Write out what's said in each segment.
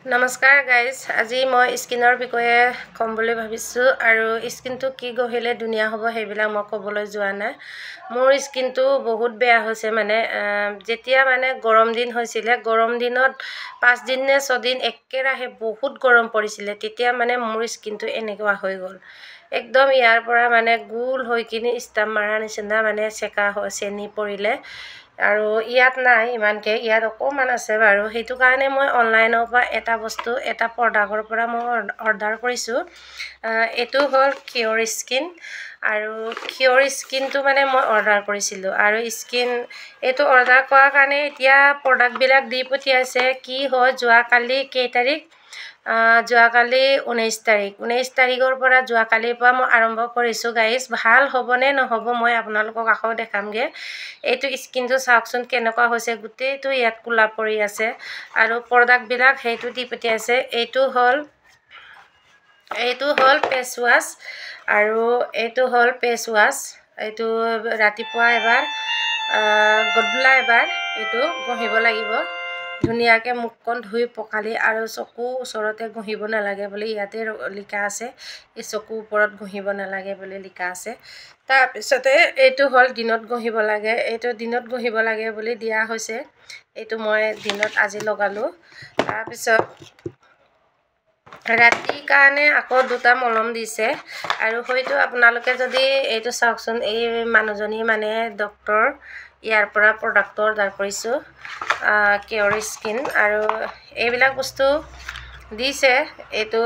নমস্কাৰ গাইজ আজি মই স্কিনৰ বিষয়ে ক'ম বুলি ভাবিছোঁ আৰু স্কিনটো কি গঢ়িলে ধুনীয়া হ'ব সেইবিলাক মই ক'বলৈ যোৱা নাই মোৰ স্কিনটো বহুত বেয়া হৈছে মানে যেতিয়া মানে গৰম দিন হৈছিলে গৰম দিনত 5 দিন নে 6 দিন একেৰাহে বহুত গৰম পৰিছিলে তেতিয়া মানে মোৰ স্কিনটো এনেকুৱা হৈ গ'ল একদম ইয়াৰ পৰা মানে গোল হৈ কিনি ষ্টাম্প মাৰা নিচিনা মানে চেকা হৈ চেনি পৰিলে আৰু ইয়াত নাই ইমানকে ইয়াত অকমান আছে বাৰু হেতু কাৰণে মই অনলাইনৰ পৰা এটা বস্তু এটা প্ৰডাক্টৰ পৰা মই অৰ্ডাৰ কৰিছোঁ এটো হ'ল কিউৰ স্কিন আৰু কিউৰ স্কিনটো মানে মই অৰ্ডাৰ কৰিছিলোঁ আৰু স্কিন এটো অৰ্ডাৰ কৰাৰ কাৰণে এতিয়া প্ৰডাক্ট বিলাক দি পঠিয়াইছে কি হয় যোৱাকালি কেই তাৰিখ যোৱাকালি 19 তাৰিখৰ পৰা যোৱাকালিৰ পৰা মই আৰম্ভ কৰিছোঁ গাইজ ভাল হ'বনে নহ'ব মই আপোনালোকক আকৌ দেখামগে এইটো স্কিনটো চাওকচোন কেনেকুৱা হৈছে গোটেইটো ইয়াত কোলা পৰি আছে আৰু প্ৰডাক্ট বিলাক হেতু দি পঠিয়াইছে এইটো হ'ল ফেস ওয়াশ আৰু এইটো হ'ল ফেস ওয়াশ এইটো ৰাতিপুৱা এবাৰ গধূলা এবাৰ এইটো ঘঁহিব লাগিব ধুনীয়াকে মুখখন ধুই পখালি আৰু চকু ওচৰতে ঘঁহিব নালাগে বুলি ইয়াতে লিখা আছে এই চকু ওপৰত ঘঁহিব নালাগে বুলি লিখা আছে তাৰ পিছতে এইটো হ'ল দিনত ঘঁহিব লাগে এইটো দিনত ঘঁহিব লাগে বুলি দিয়া হৈছে এইটো মই দিনত আজি লগালো তাৰ পিছত ৰাতি কাৰণে আকৌ দুটা মলম দিছে আৰু হয়তো আপোনালোকে যদি এইটো চাওকচোন এই মানুহজনী মানে ডক্টৰ ইয়াৰ পৰা প্ৰডাক্ট অৰ্ডাৰ কৰিছোঁ কিউৰ স্কিন আৰু এইবিলাক বস্তু দিছে এইটো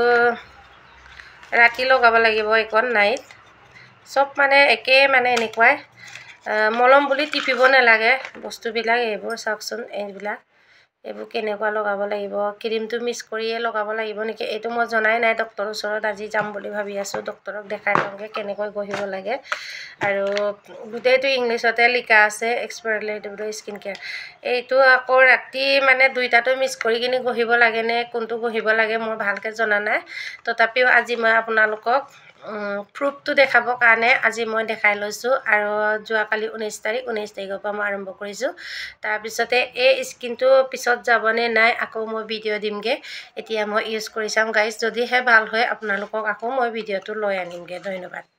ৰাতি লগাব লাগিব এখন নাইট সব মানে একে মানে এনেকুৱাই মলম বুলি টিপিব নালাগে বস্তুবিলাক এইবোৰ চাওকচোন এইবোৰ কেনেকুৱা লগাব লাগিব ক্ৰীমটো মিক্স কৰিয়ে লগাব লাগিব নেকি এইটো মই জনাই নাই ডক্টৰৰ ওচৰত আজি যাম বুলি ভাবি আছোঁ ডক্টৰক দেখাই লওঁগে কেনেকৈ গঢ়িব লাগে আৰু গোটেইটো ইংলিছতে লিখা আছে এক্সপাৰ্টলেটেবল স্কিন কেয়াৰ এইটো আকৌ ৰাতি মানে দুইটাটো মিক্স কৰি কিনি গঢ়িব লাগে নে কোনটো গঢ়িব লাগে মই ভালকৈ জনা নাই তথাপিও আজি মই আপোনালোকক প্ৰুফটো দেখাবৰ কাৰণে আজি মই দেখাই লৈছোঁ আৰু যোৱাকালি 19 তাৰিখৰ পৰা মই আৰম্ভ কৰিছোঁ তাৰ পিছতে এই স্কিনটো পিছত যাবনে নাই আকৌ মই ভিডিঅ' দিমগে এতিয়া মই ইউজ কৰি চাম গাইজ যদিহে ভাল হয় আপোনালোকক আকৌ মই ভিডিঅ'টো লৈ আনিমগে ধন্যবাদ